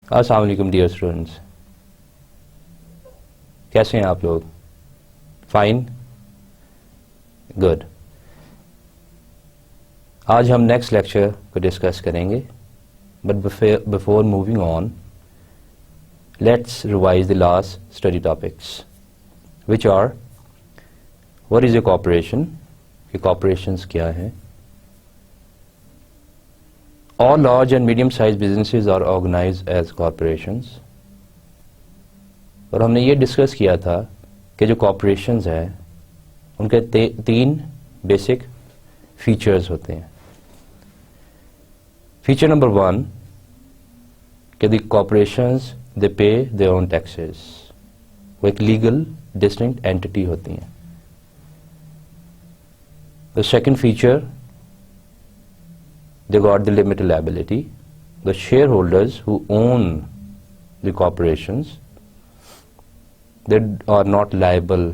अस्सलाम वालेकुम dear students, कैसे हैं आप लोग? Fine, good. आज हम नेक्स्ट लेक्चर को डिस्कस करेंगे, but before moving on let's revise the last study topics which are what is a corporation, ये कॉर्पोरेशंस क्या हैं। All large and medium-sized businesses are organized as corporations. और हमने ये डिस्कस किया था कि जो कॉर्पोरेशंस हैं उनके तीन बेसिक फीचर्स होते हैं। फीचर नंबर 1 कि द कॉर्पोरेशंस दे पे देयर ओन टैक्सेस, वो एक लीगल डिस्टिंक्ट एंटिटी होती हैं। The second feature, they got the limited liability. The shareholders who own the corporations, they are not liable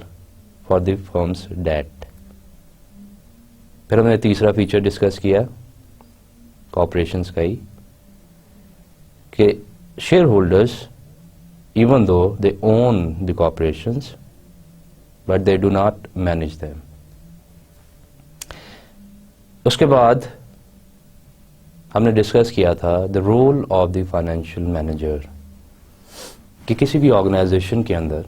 for the firm's debt. फिर हमने तीसरा feature discuss किया corporations का ही कि shareholders, even though they own the corporations, but they do not manage them. उसके बाद हमने discuss किया था the role of the financial manager, कि किसी भी ऑर्गेनाइजेशन के अंदर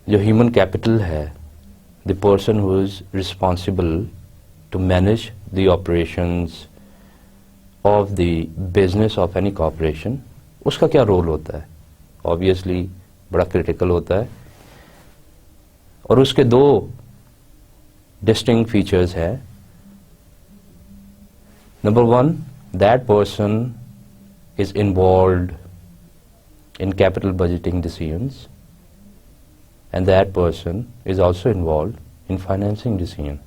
जो ह्यूमन कैपिटल है, the person who is responsible to manage the operations of the business of any corporation, उसका क्या रोल होता है। ऑब्वियसली बड़ा क्रिटिकल होता है और उसके दो डिस्टिंक्ट फीचर्स हैं। Number 1, that person is involved in capital budgeting decisions and that person is also involved in financing decision.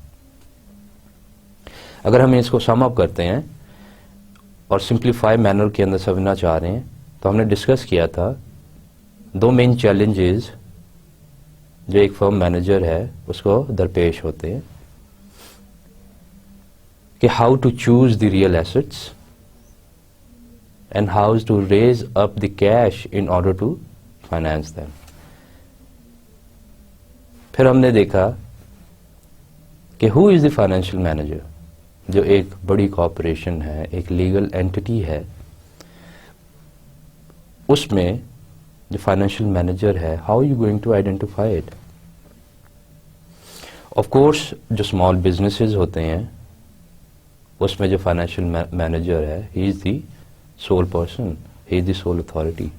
अगर हम इसको सम अप करते हैं और सिंप्लीफाई मैनर के अंदर समझना चाह रहे हैं तो हमने डिस्कस किया था दो मेन चैलेंजेस जो एक फर्म मैनेजर है उसको दरपेश होते हैं कि how to choose the real assets and how to raise up the cash in order to finance them. फिर हमने देखा कि who is the financial manager, जो एक बड़ी कॉर्पोरेशन है, एक लीगल एंटिटी है, उसमें जो फाइनेंशियल मैनेजर है, how are you going to identify it? Of course जो स्मॉल बिजनेसेस होते हैं उसमें जो फाइनेंशियल मैनेजर है, he is the sole person, he is the sole authority.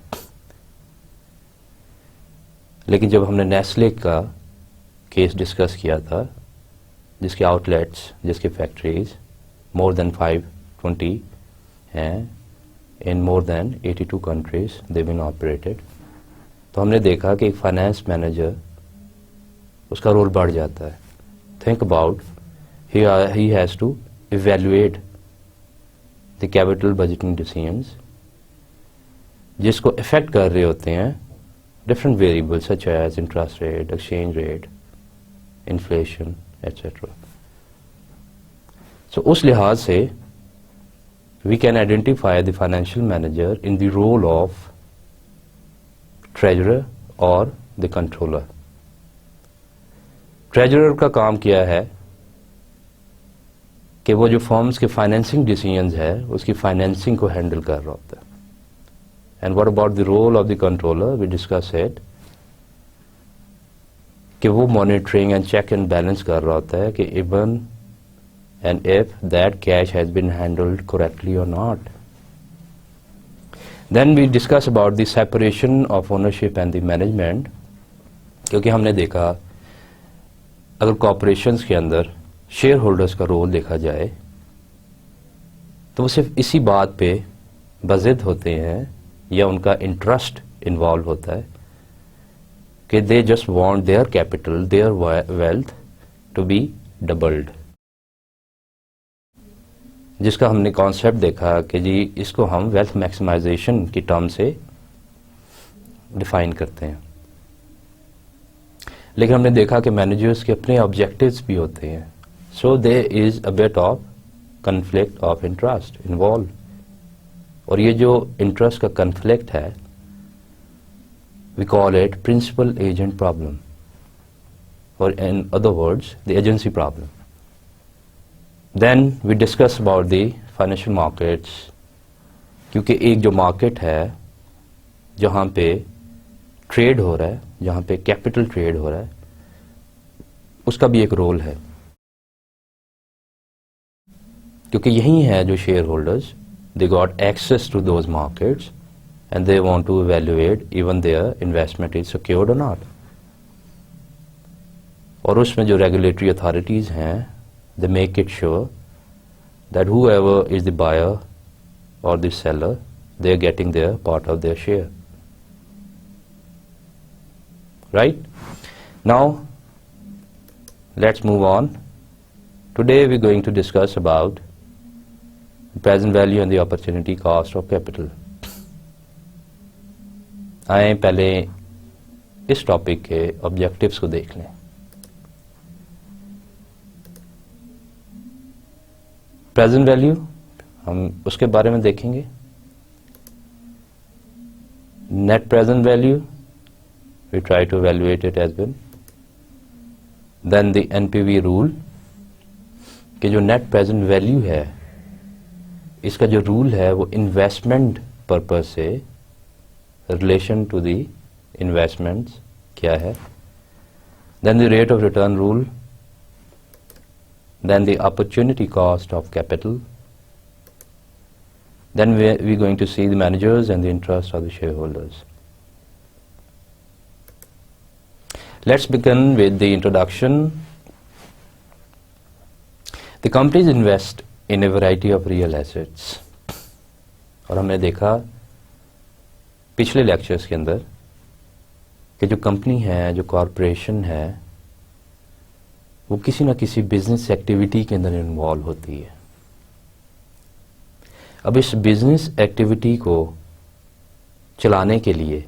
लेकिन जब हमने नेस्ले का केस डिस्कस किया था, जिसके आउटलेट्स, जिसके फैक्ट्रीज मोर देन 520 हैं in more than 82 countries they been operated, तो हमने देखा कि एक फाइनेंस मैनेजर उसका रोल बढ़ जाता है। Think about, he has to evaluate the capital budgeting decisions जिसको affect कर रहे होते हैं different variables such as interest rate, exchange rate, inflation, etc. So उस लिहाज से we can identify the financial manager in the role of treasurer or the controller. treasurer का काम क्या है कि वो जो फर्म्स के फाइनेंसिंग डिसीजंस है उसकी फाइनेंसिंग को हैंडल कर रहा होता है। And what about the role of the controller, we discuss it कि वो monitoring and check and balance कर रहा होता है कि even and if that cash has been handled correctly और not. Then we discuss about the separation of ownership and the management, क्योंकि हमने देखा अगर कॉर्पोरेशंस के अंदर शेयर होल्डर्स का रोल देखा जाए तो वो सिर्फ इसी बात पे बज़िद होते हैं या उनका इंटरेस्ट इन्वॉल्व होता है कि they just want their capital, their wealth to be doubled, जिसका हमने कॉन्सेप्ट देखा कि जी इसको हम वेल्थ मैक्सिमाइजेशन की टर्म से डिफाइन करते हैं। लेकिन हमने देखा कि मैनेजर्स के अपने ऑब्जेक्टिव्स भी होते हैं, so there is a bit of conflict of interest involved. और ये जो इंटरेस्ट का कन्फ्लिक्ट है, we call it principal agent problem, और in other words the agency problem. Then we discuss about the financial markets, क्योंकि एक जो market है जहाँ पे ट्रेड हो रहा है, जहाँ पे कैपिटल ट्रेड हो रहा है, उसका भी एक रोल है, क्योंकि यही है जो shareholders they got access to those markets and they want to evaluate even their investment is secured or not. और उसमें जो रेगुलेटरी अथॉरिटीज हैं, they make it sure that whoever is the buyer or the seller, they are getting their part of their share. Right? Now, let's move on. Today we're going to discuss about present value and the opportunity cost of capital. आए पहले इस topic के objectives को देख लें. Present value हम उसके बारे में देखेंगे. Net present value we try to evaluate it as well. Then the NPV rule, कि जो नेट प्रेजेंट वैल्यू है इसका जो रूल है वो इन्वेस्टमेंट पर्पस से रिलेशन टू द इन्वेस्टमेंट्स क्या है. Then the rate of return rule. Then the opportunity cost of capital. Then we're going to see the managers and the interest of the shareholders. Let's begin with the introduction. The companies invest in a variety of real assets. और हमने देखा पिछले lectures के अंदर कि जो company है, जो कॉरपोरेशन है, वो किसी न किसी बिजनेस एक्टिविटी के अंदर इन्वॉल्व होती है. अब इस बिजनेस एक्टिविटी को चलाने के लिए,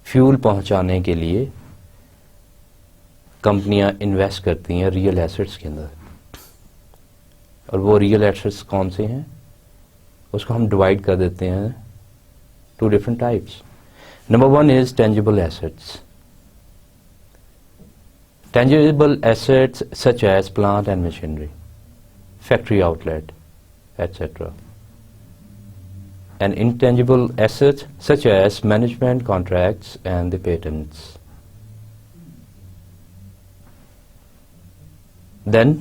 फ्यूल पहुंचाने के लिए कंपनियां इन्वेस्ट करती हैं रियल एसेट्स के अंदर. और वो रियल एसेट्स कौन से हैं, उसको हम डिवाइड कर देते हैं two different types. Number one is tangible assets. Tangible assets such as plant and machinery, factory outlet, etc. And intangible assets such as management contracts and the patents. Then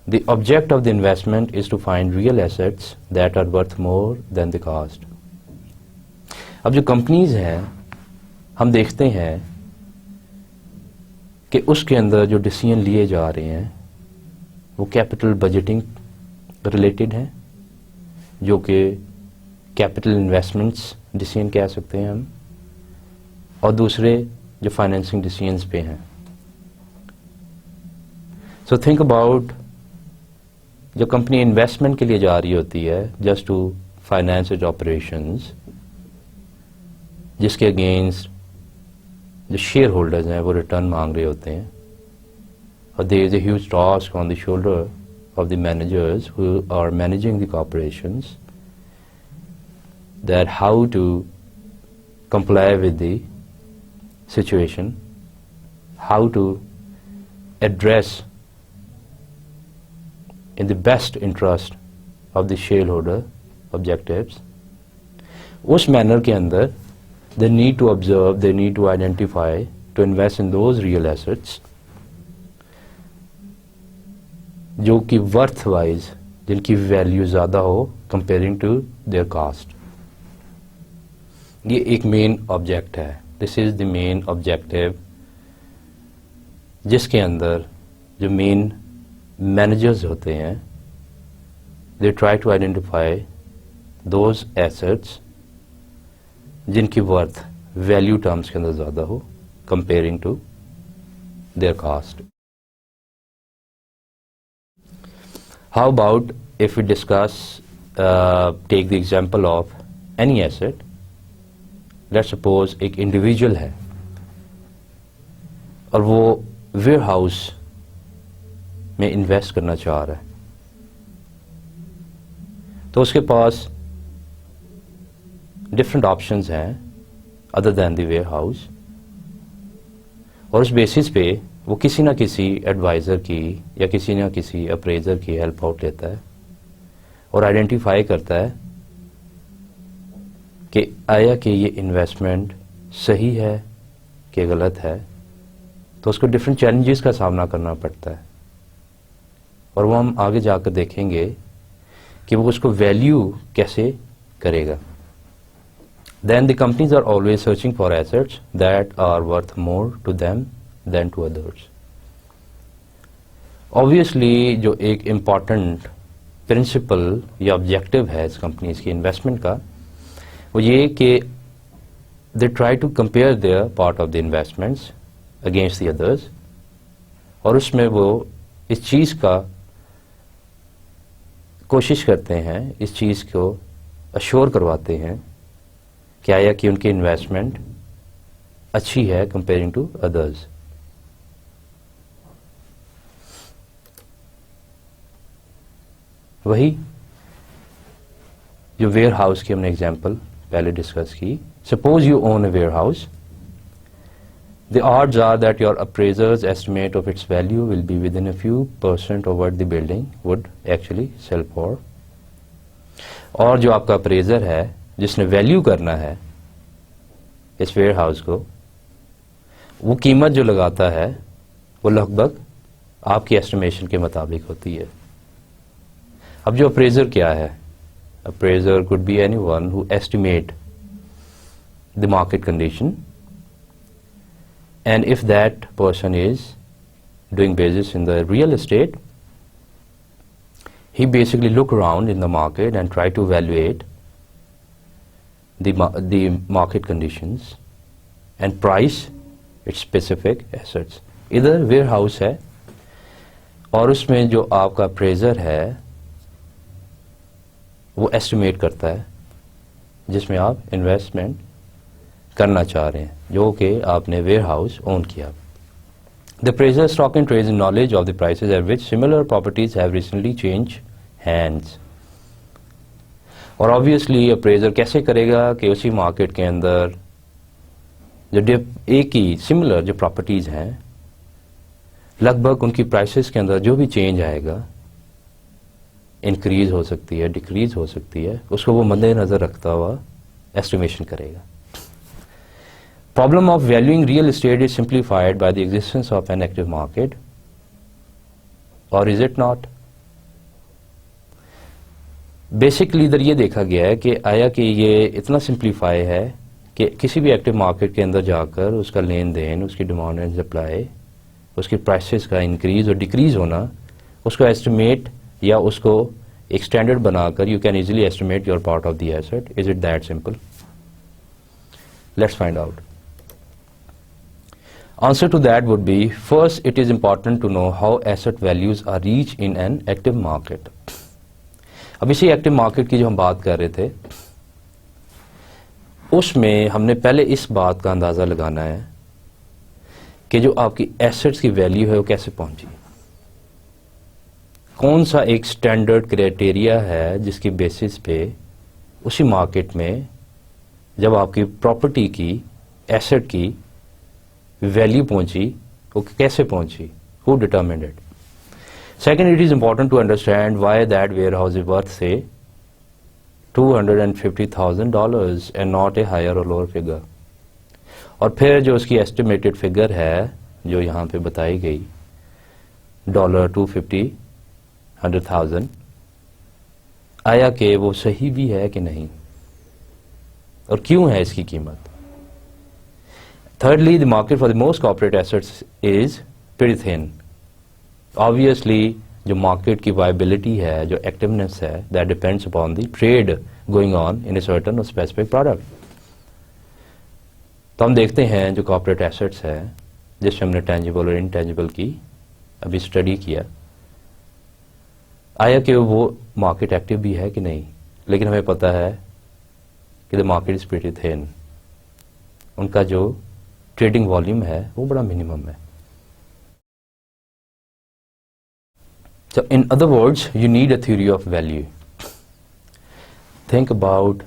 the object of the investment is to find real assets that are worth more than the cost. अब जो companies हैं हम देखते हैं कि उसके अंदर जो डिसीजन लिए जा रहे हैं वो कैपिटल बजटिंग रिलेटेड हैं, जो कि कैपिटल इन्वेस्टमेंट्स डिसीजन कह सकते हैं हम, और दूसरे जो फाइनेंसिंग डिसीजंस पे हैं. सो थिंक अबाउट, जो कंपनी इन्वेस्टमेंट के लिए जा रही होती है just to finance it operations, जिसके अगेंस्ट जो शेयर होल्डर्स हैं वो रिटर्न मांग रहे होते हैं, और there is a huge task on the shoulder of the managers who are managing the corporations, that how to comply with the situation, how to address in the best interest of the shareholder objectives. उस manner के अंदर they need to observe, they need to identify, to invest in those real assets जो कि worth wise, जिनकी value ज़्यादा हो comparing to their cost. ये एक मेन ऑब्जेक्ट है. This is the main objective, जिसके अंदर जो मेन मैनेजर्स होते हैं they try to identify those assets जिनकी वर्थ वैल्यू टर्म्स के अंदर ज़्यादा हो comparing to their cost. How about if we discuss, take the example of any asset. Let's suppose एक इंडिविजुअल है और वो वेयर हाउस में इन्वेस्ट करना चाह रहा है, तो उसके पास डिफरेंट ऑप्शंस हैं other than the warehouse, और उस बेसिस पे वो किसी ना किसी एडवाइज़र की या किसी ना किसी अप्रेजर की हेल्प आउट लेता है और आइडेंटिफाई करता है कि आया कि ये इन्वेस्टमेंट सही है कि गलत है। तो उसको डिफरेंट चैलेंजेस का सामना करना पड़ता है, और वो हम आगे जाकर देखेंगे कि वो उसको वैल्यू कैसे करेगा। Then the companies are always searching for assets that are worth more to them than to others. Obviously जो एक important principle या objective है इस companies की investment का, वो ये कि they try to compare their part of the investments against the others, और उसमें वो इस चीज़ का कोशिश करते हैं, इस चीज़ को अश्योर करवाते हैं क्या है कि उनकी इन्वेस्टमेंट अच्छी है कंपेयरिंग टू अदर्स। वही जो वेयर हाउस की हमने एग्जांपल पहले डिस्कस की, suppose you own a warehouse, the odds are that your appraiser's estimate of its value will be within a few % of what the building would actually sell for। और जो आपका appraisal है जिसने value करना है इस ware house को, वो कीमत जो लगाता है वो लगभग आपकी एस्टिमेशन के मुताबिक होती है। अब जो अप्रेजर क्या है, appraisal could be anyone who estimate the market condition, and if that person is doing business in the real estate, he basically look around in the market and try to evaluate the market conditions and price its specific assets। इधर ware house है और उसमें जो आपका appraisal है वो estimate करता है जिसमें आप इन्वेस्टमेंट करना चाह रहे हैं, जो कि आपने वेयर हाउस ओन किया। The appraiser stock and trades in knowledge of the prices at which similar properties have recently changed hands। और ऑब्वियसली अप्रेजर कैसे करेगा कि उसी मार्केट के अंदर जो एक ही सिमिलर जो प्रॉपर्टीज हैं, लगभग उनकी प्राइसेस के अंदर जो भी चेंज आएगा, इंक्रीज हो सकती है, डिक्रीज हो सकती है, उसको वो मद्देनजर रखता हुआ एस्टिमेशन करेगा। Problem of valuing real estate is simplified by the existence of an active market, or is it not? Basically इधर ये देखा गया है कि आया कि ये इतना सिंप्लीफाई है कि किसी भी एक्टिव मार्केट के अंदर जाकर उसका लेन देन, उसकी डिमांड एंड सप्लाई, उसकी प्राइसेस का इंक्रीज और डिक्रीज होना, उसको एस्टिमेट या उसको एक स्टैंडर्ड बनाकर you can easily estimate your part of the asset. Is it that simple? Let's find out. Answer to that would be, first it is important to know how asset values are reached in an active market। अब इसी active market की जो हम बात कर रहे थे उसमें हमने पहले इस बात का अंदाज़ा लगाना है कि जो आपकी एसेट्स की वैल्यू है वो कैसे पहुंची, कौन सा एक स्टैंडर्ड क्राइटेरिया है जिसकी बेसिस पे उसी मार्केट में जब आपकी प्रॉपर्टी की, एसेट की वैल्यू पहुंची, वो कैसे पहुंची, who determined it. Second, it is important to understand why that warehouse is worth say $250,000 and not a higher or lower figure. और फिर जो उसकी एस्टिमेटेड फिगर है जो यहाँ पे बताई गई $250,000, आया कि वो सही भी है कि नहीं और क्यों है इसकी कीमत। Thirdly, the market for the most corporate assets is pretty thin। Obviously, जो market की viability है, जो activeness है, that depends upon the trade going on in a certain or specific product। तो हम देखते हैं जो corporate assets है, जिसमें हमने tangible और intangible की अभी स्टडी किया, आया कि वो मार्केट एक्टिव भी है कि नहीं, लेकिन हमें पता है कि the market is pretty thin, उनका जो ट्रेडिंग वॉल्यूम है वो बड़ा मिनिमम है। So in other words, you need a theory of value। Think about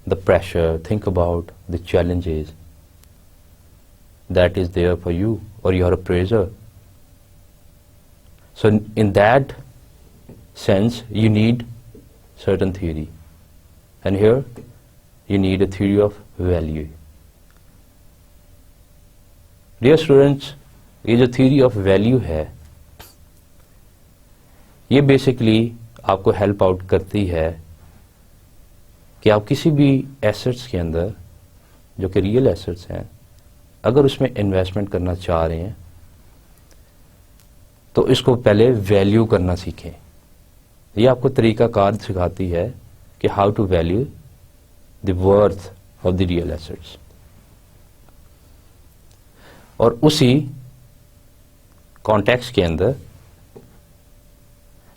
the pressure, think about the challenges that is there for you or your appraiser. So in that sense, you need certain theory, and here you need a theory of value. Dear students, ये जो theory of value है, ये basically आपको help out करती है कि आप किसी भी assets के अंदर जो कि real assets हैं, अगर उसमें investment करना चाह रहे हैं तो इसको पहले वैल्यू करना सीखें। ये आपको तरीका कार सिखाती है कि how to value the worth of the real assets. और उसी कॉन्टेक्स्ट के अंदर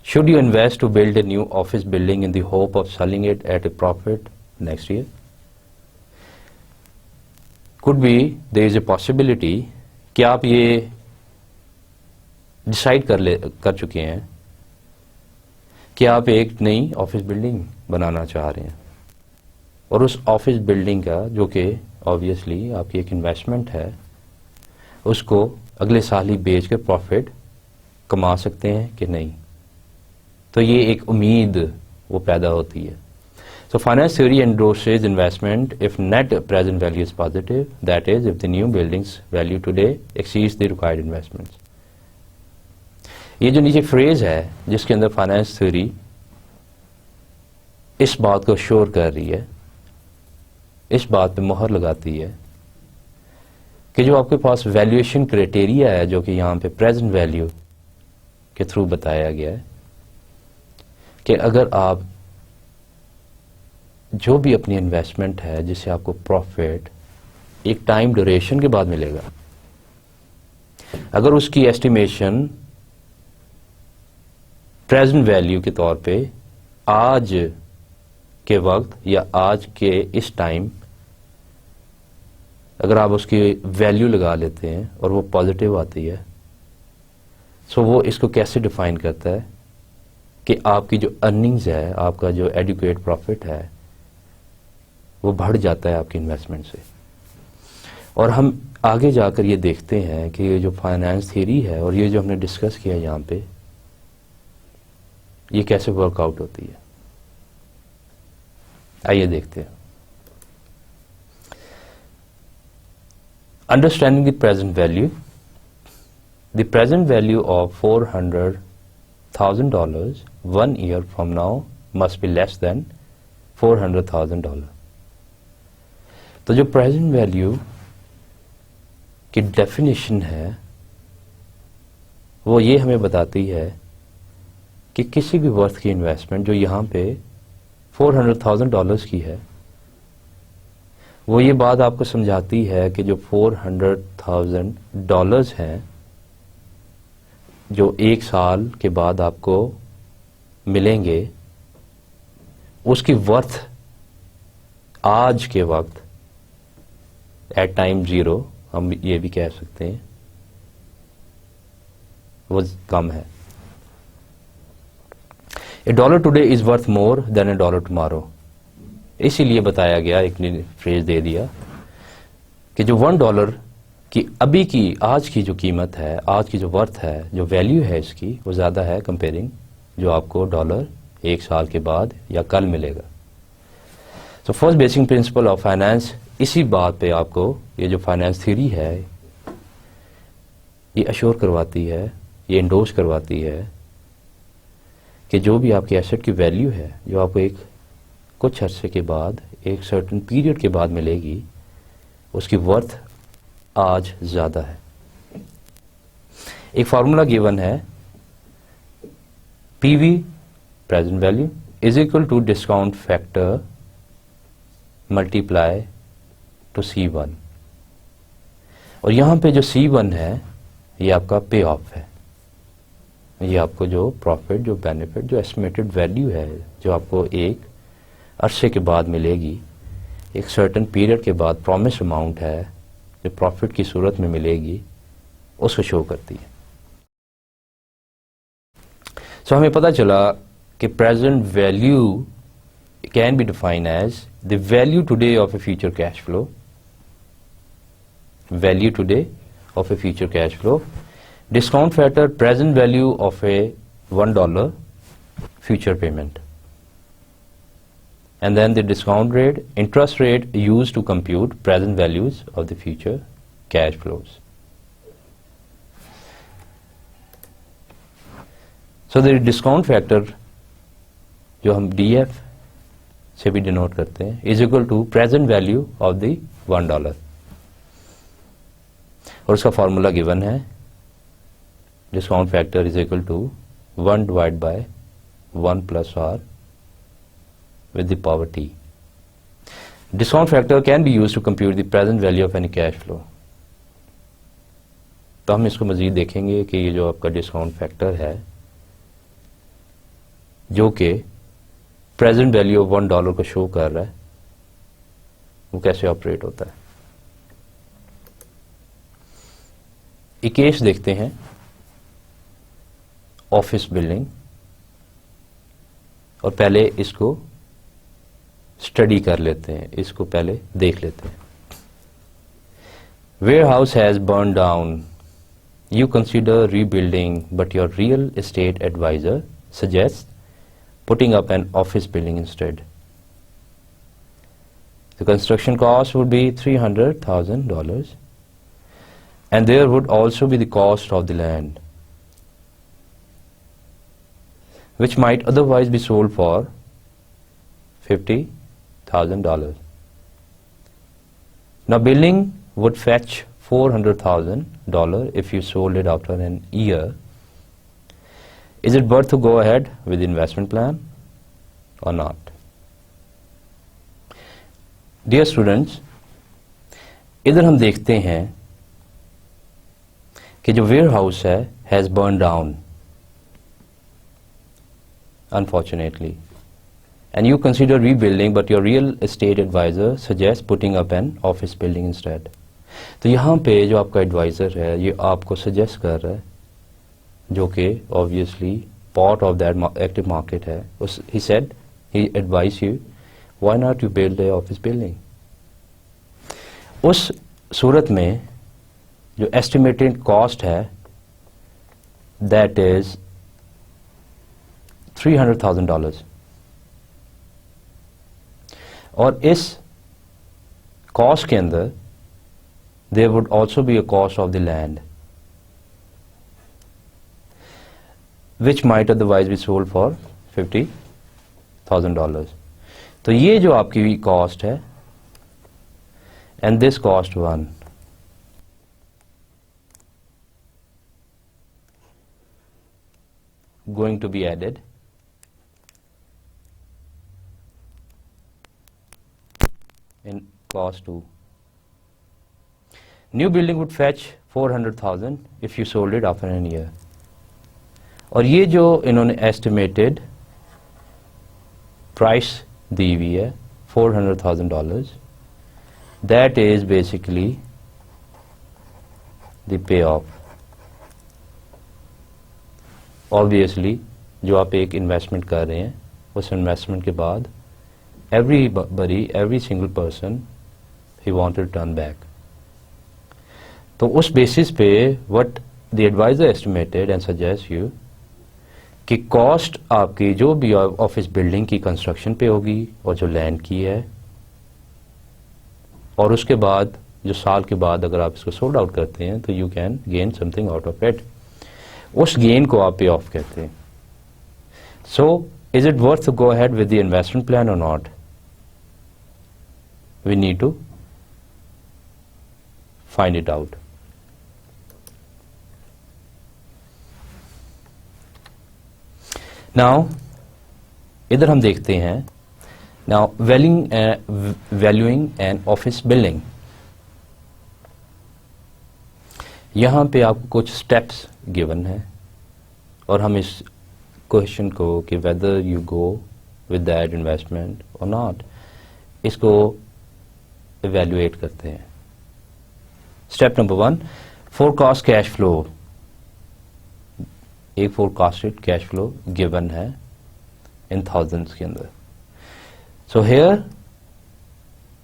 should you invest to build a new office building in the hope of selling it at a profit next year? Could be there is a possibility कि आप ये decide कर चुके हैं कि आप एक नई ऑफिस बिल्डिंग बनाना चाह रहे हैं, और उस ऑफिस बिल्डिंग का जो कि ऑब्वियसली आपकी एक इन्वेस्टमेंट है, उसको अगले साल ही बेच के प्रॉफिट कमा सकते हैं कि नहीं। तो ये एक उम्मीद वो पैदा होती है। So finance theory endorses investment if net present value is positive, that is if the new building's value today exceeds the required investments. ये जो नीचे फ्रेज है जिसके अंदर फाइनेंस थ्योरी इस बात को श्योर कर रही है, इस बात पे मोहर लगाती है कि जो आपके पास वैल्यूएशन क्राइटेरिया है, जो कि यहाँ पे प्रेजेंट वैल्यू के थ्रू बताया गया है, कि अगर आप जो भी अपनी इन्वेस्टमेंट है जिससे आपको प्रॉफिट एक टाइम ड्यूरेशन के बाद मिलेगा, अगर उसकी एस्टिमेशन प्रेजेंट वैल्यू के तौर पे आज के वक्त या आज के इस टाइम अगर आप उसकी वैल्यू लगा लेते हैं और वो पॉजिटिव आती है, सो वो इसको कैसे डिफाइन करता है कि आपकी जो अर्निंग्स है, आपका जो एडुकेट प्रॉफिट है, वो बढ़ जाता है आपकी इन्वेस्टमेंट से। और हम आगे जाकर ये देखते हैं कि ये जो फाइनेंस थ्योरी है और ये जो हमने डिस्कस किया यहाँ पे, ये कैसे वर्कआउट होती है। आइए देखते हैं। Understanding the present value, the present value of $400,000 1 year from now must be less than $400,000. तो जो प्रेजेंट वैल्यू की डेफिनेशन है वो ये हमें बताती है कि किसी भी वर्थ की इन्वेस्टमेंट जो यहाँ पे $400,000 की है, वो ये बात आपको समझाती है कि जो $400,000 हैं जो एक साल के बाद आपको मिलेंगे, उसकी वर्थ आज के वक्त एट टाइम ज़ीरो, हम ये भी कह सकते हैं, वो कम है। A dollar today is worth more than a dollar tomorrow. इसीलिए बताया गया, एक ने फ्रेज दे दिया कि जो $1 की अभी की आज की जो कीमत है, आज की जो वर्थ है, जो वैल्यू है इसकी, वो ज़्यादा है कंपेयरिंग जो आपको डॉलर एक साल के बाद या कल मिलेगा। So first basic principle of finance, इसी बात पे आपको ये जो फाइनेंस थ्योरी है ये अश्योर करवाती है, ये इंडोर्स करवाती है कि जो भी आपकी एसेट की वैल्यू है जो आपको एक कुछ अरसे के बाद, एक सर्टेन पीरियड के बाद मिलेगी, उसकी वर्थ आज ज़्यादा है। एक फार्मूला गिवन है, PV present value is equal to discount factor multiply to C1, और यहाँ पे जो C1 है ये आपका पे ऑफ है, ये आपको जो प्रॉफिट, जो बेनिफिट, जो एस्टिमेटेड वैल्यू है जो आपको एक अरसे के बाद मिलेगी, एक सर्टेन पीरियड के बाद प्रॉमिस अमाउंट है जो प्रॉफिट की सूरत में मिलेगी, उसको शो करती है। सो हमें पता चला कि present value can be defined as the value today of a future cash flow, value today of a future cash flow, discount factor, present value of a $1 future payment, and then the discount rate, interest rate used to compute present values of the future cash flows. So the discount factor जो हम DF से भी denote करते हैं is equal to present value of the $1, और उसका formula given है, discount factor is equal to 1 divide by 1 plus r with the power t. Discount factor can be use to compute the present value of any cash flow. तो हम इसको मजीद देखेंगे कि ये जो आपका डिस्काउंट फैक्टर है जो कि प्रेजेंट वैल्यू ऑफ $1 को शो कर रहा है वो कैसे ऑपरेट होता है. एक केस देखते हैं, ऑफिस बिल्डिंग, और पहले इसको स्टडी कर लेते हैं, इसको पहले देख लेते हैं. Warehouse has burn down, you consider rebuilding but your real estate adviser suggest putting up an office building instead. The construction cost would be $300,000. And there would also be the cost of the land, which might otherwise be sold for $50,000. Now building would fetch $400,000 if you sold it after an year. Is it worth to go ahead with the investment plan or not? Dear students, इधर हम देखते हैं कि जो warehouse है has burn down unfortunately, and you consider rebuilding but your real estate adviser suggest putting up an office building instead. तो यहाँ पे जो आपका एडवाइजर है ये आपको सजेस्ट कर रहा है, जो कि obviously part of that active market है. He said, he advise you, why not you build a office building. उस सूरत में जो एस्टिमेटेड कॉस्ट है दैट इज $300,000, और इस कॉस्ट के अंदर there would also be a cost of the land which might otherwise be sold for $50,000. तो ये जो आपकी कॉस्ट है and this cost one going to be added in cost 2. New building would fetch $400,000 if you sold it after an year. और ये जो इन्होंने estimated price दी हुई है $400,000, that is basically the payoff. Obviously जो आप एक इन्वेस्टमेंट कर रहे हैं उस इन्वेस्टमेंट के बाद every single person he wanted to turn back. तो उस बेसिस पे what the advisor estimated and suggests you कि कॉस्ट आपकी जो भी ऑफिस बिल्डिंग की कंस्ट्रक्शन पे होगी और जो लैंड की है, और उसके बाद जो साल के बाद अगर आप इसको सोल्ड आउट करते हैं तो you can gain something out of it. उस गेन को आप पे ऑफ कहते हैं. So is it worth to go ahead with the investment plan और not? We need to find it out. Now इधर हम देखते हैं, now valuing an office building. यहाँ पे आपको कुछ स्टेप्स गिवन है और हम इस क्वेश्चन को कि whether you go with that investment और नॉट, इसको इवेल्युएट करते हैं. Step number 1, forecast cash flow. एक फोरकास्टेड कैश फ्लो गिवन है इन थाउजेंड्स के अंदर. So here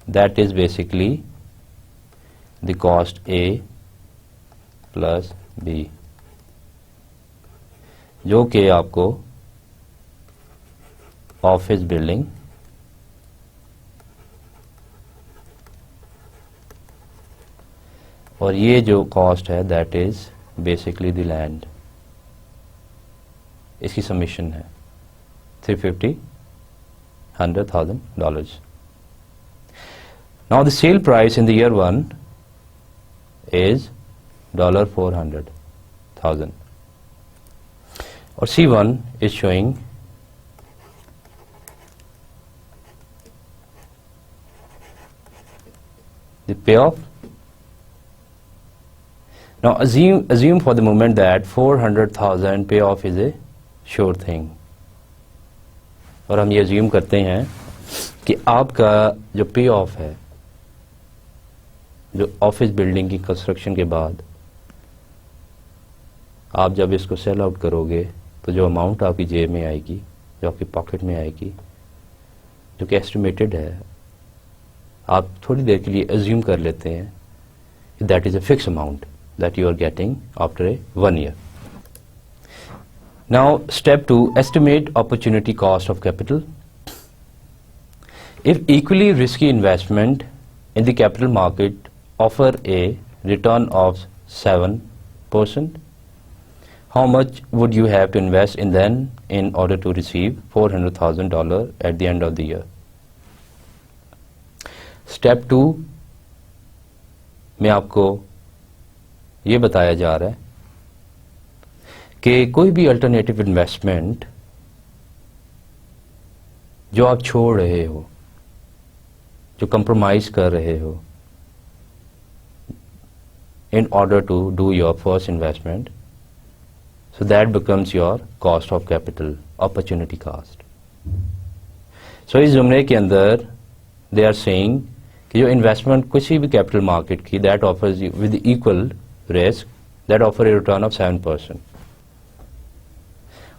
that is basically the cost A plus B, जो कि आपको ऑफिस बिल्डिंग और ये जो कॉस्ट है that is basically the land, इसकी समीशन है $350,000. Now the sale price in the year 1 is $400,000 or C1 is showing the payoff. Now assume for the moment that 400,000 payoff is a sure thing. और हम ये assume करते हैं कि आपका जो पे ऑफ है, जो ऑफिस बिल्डिंग की कंस्ट्रक्शन के बाद आप जब इसको सेल आउट करोगे तो जो अमाउंट आपकी जेब में आएगी, जो आपकी पॉकेट में आएगी, जो कि एस्टिमेटेड है, आप थोड़ी देर के लिए अज्यूम कर लेते हैं कि that is a fix amount that you are getting after 1 year. Now step 2, estimate opportunity cost of capital. If equally risky investment in the capital market offer a return of 7%, how much would you have to invest in then in order to receive $400,000 at the end of the year? Step 2 में आपको ये बताया जा रहा है कि कोई भी अल्टरनेटिव इन्वेस्टमेंट जो आप छोड़ रहे हो, जो कंप्रोमाइज कर रहे हो in order to do your first investment, so that becomes your cost of capital, opportunity cost. So इस जुमले के अंदर they are saying कि जो इन्वेस्टमेंट किसी भी कैपिटल मार्केट की that offers you with equal risk that offer a return of 7%,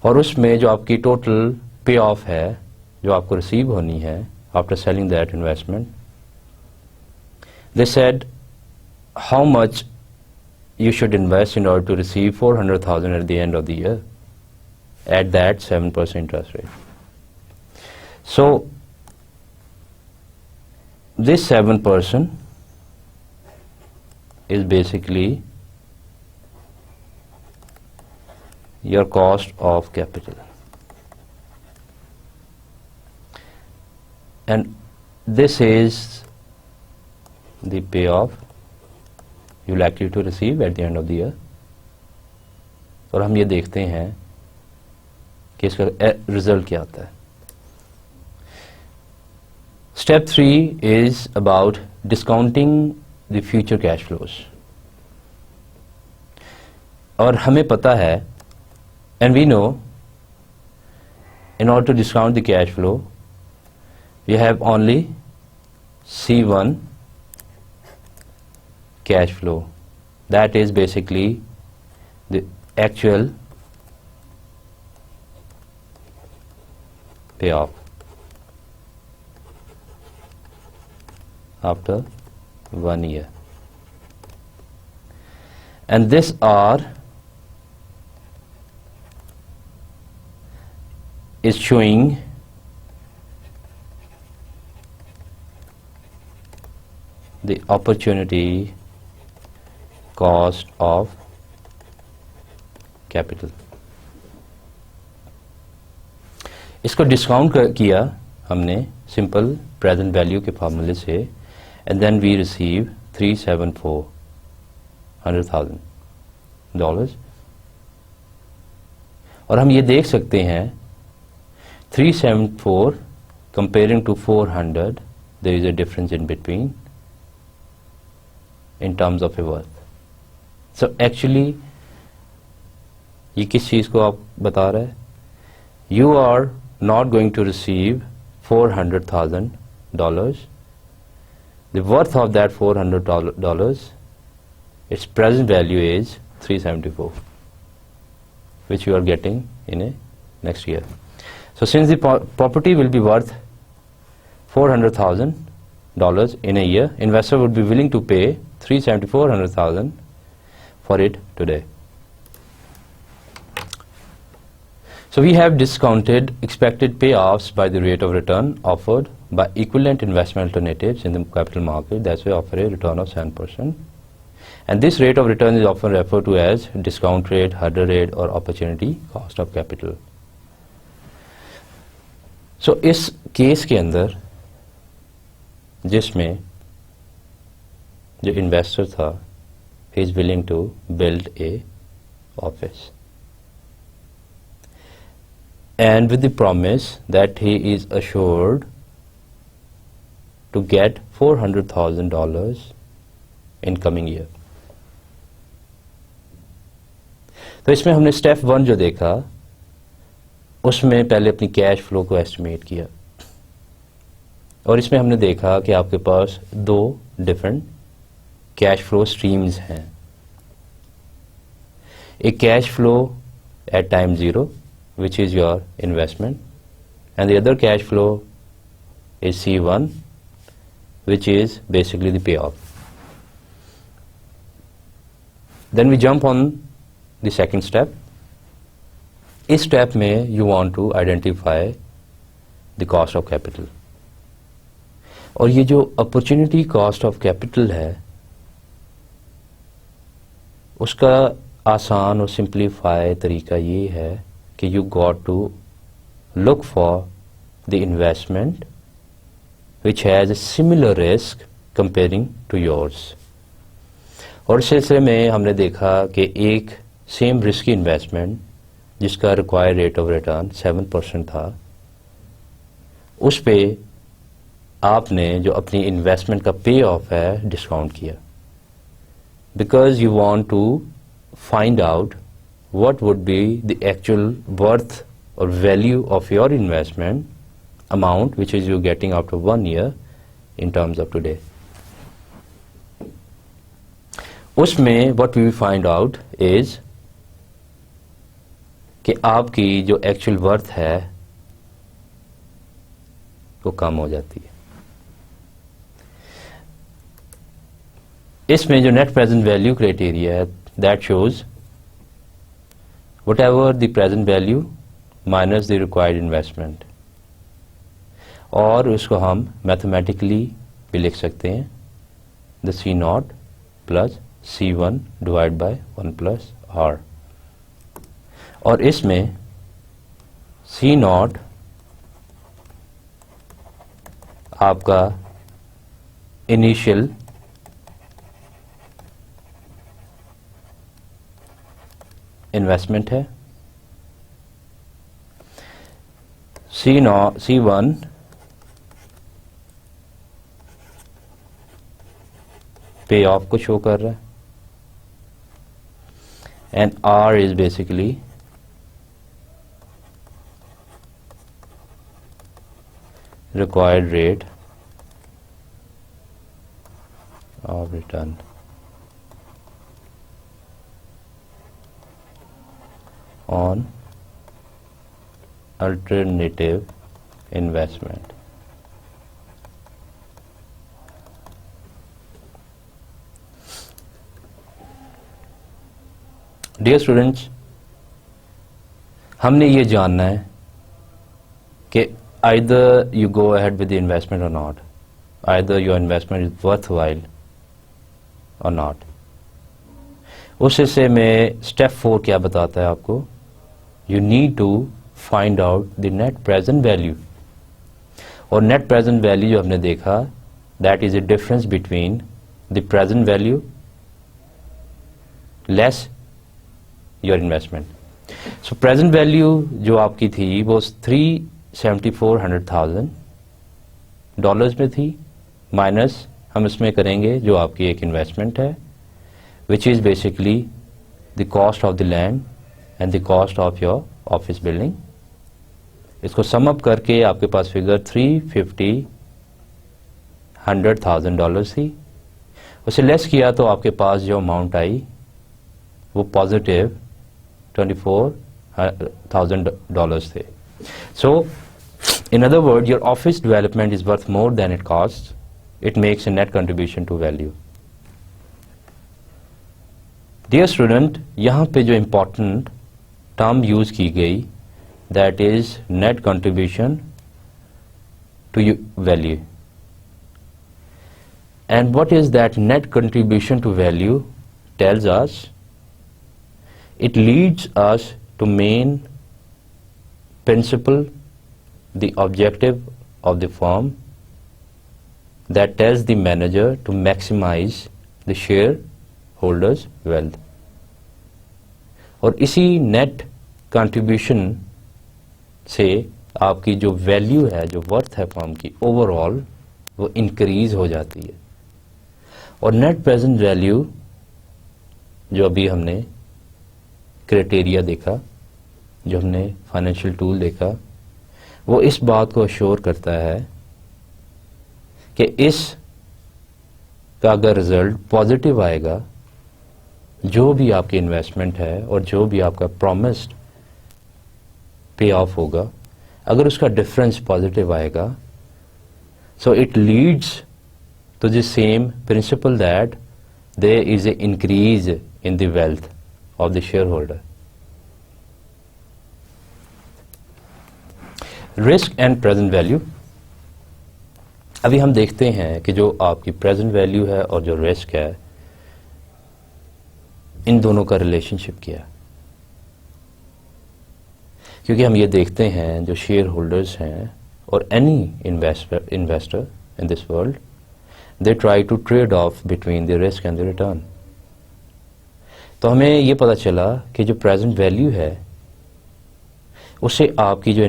और उसमें जो आपकी टोटल पे ऑफ है जो आपको रिसीव होनी है after selling that investment, they said how much you should invest in order to receive $400,000 at the end of the year at that 7% interest rate. So this 7% is basically your cost of capital, and this is the payoff you likely to receive at the end of the year. और हम ये देखते हैं कि इसका result क्या आता है. Step 3 is about discounting the future cash flows. और हमें पता है, and we know, in order to discount the cash flow, we have only C1 cash flow, that is basically the actual payoff after 1 year, and this R is showing the opportunity cost of capital. इसको discount किया हमने simple present value के फार्मूले से, and then we receive $374,000, और हम ये देख सकते हैं 374 comparing to 400, there is a difference in between in terms of a worth. So actually ये किस चीज को आप बता रहे हैं? You are not going to receive $400,000. The worth of that $400, its present value is 374, which you are getting in a next year. So since the property will be worth 400,000, in a year, investor would be willing to pay $374,000 for it today. So we have discounted expected payoffs by the rate of return offered by equivalent investment alternatives in the capital market. That's why offer a return of 7%. And this rate of return is often referred to as discount rate, hurdle rate or opportunity cost of capital. So इस case के अंदर जिसमें जो investor था, he is willing to build a office and with the promise that he is assured to get $400,000 in coming year. तो इसमें हमने step 1 जो देखा उसमें पहले अपनी कैश फ्लो को एस्टिमेट किया और इसमें हमने देखा कि आपके पास 2 डिफरेंट कैश फ्लो स्ट्रीम्स हैं. एक cash flow at time 0 which is your investment and the other cash flow is C1 which is basically the payoff. Then we jump on the second step. इस step में you want to identify the cost of capital और ये जो opportunity cost of capital है उसका आसान और simplify तरीका ये है कि you got to look for the investment which has a similar risk comparing to yours. और इस सिलसिले में हमने देखा कि एक सेम रिस्की इन्वेस्टमेंट जिसका रिक्वायर्ड रेट ऑफ रिटर्न 7% था, उस पे आपने जो अपनी इन्वेस्टमेंट का पे ऑफ है डिस्काउंट किया because you want to find out what would be the actual worth or value of your investment amount which is you getting after 1 year in terms of today. उसमें what we find out is कि आपकी जो actual worth है वो कम हो जाती है. इसमें जो net present value criteria है that shows whatever the present value minus the required investment और उसको हम mathematically भी लिख सकते हैं the C0 plus C1 divided by 1 plus R और इसमें C0 आपका initial इन्वेस्टमेंट है, C1 पे ऑफ को शो कर रहा है and R is basically required rate of return. On alternative investment. Dear students, हमने ये जानना है कि either you go ahead with the investment or not, either your investment is worthwhile or not. उस हिस्से में स्टेप 4 क्या बताता है आपको? You need to find out the net present value. और net present value जो हमने देखा that is a difference between the present value less your investment. So present value जो आपकी थी वो $374,000 में थी माइनस हम इसमें करेंगे जो आपकी एक इन्वेस्टमेंट है which is basically the cost of the land and the cost of your office building. इसको सम अप करके आपके पास फिगर $350,000 थी. उसे लेस किया तो आपके पास जो अमाउंट आई वो पॉजिटिव $24,000 थे. So in other words, your office development is worth more than it costs it makes a net contribution to value. Dear student, यहाँ पे जो important term use की गई, that is net contribution to value. And what is that net contribution to value? Tells us, it leads us to main principle, the objective of the firm, that tells the manager to maximize the shareholders' wealth. और इसी net contribution से आपकी जो value है, जो worth है firm की overall, वो इंक्रीज हो जाती है. और नेट प्रेजेंट वैल्यू जो अभी हमने क्राइटेरिया देखा, जो हमने फाइनेंशियल टूल देखा, वो इस बात को अश्योर करता है कि इस का अगर रिजल्ट पॉजिटिव आएगा, जो भी आपकी इन्वेस्टमेंट है और जो भी आपका प्रॉमिस्ड पे ऑफ होगा, अगर उसका डिफरेंस पॉजिटिव आएगा, so it leads to the same principle that there is a increase in the wealth of the shareholder. Risk and present value. अभी हम देखते हैं कि जो आपकी प्रेजेंट वैल्यू है और जो रिस्क है, इन दोनों का रिलेशनशिप क्या है. क्योंकि हम ये देखते हैं जो शेयर होल्डर्स हैं और any investor in this world, they try to trade off between the risk and the return. तो हमें ये पता चला कि जो प्रेजेंट वैल्यू है उससे आपकी जो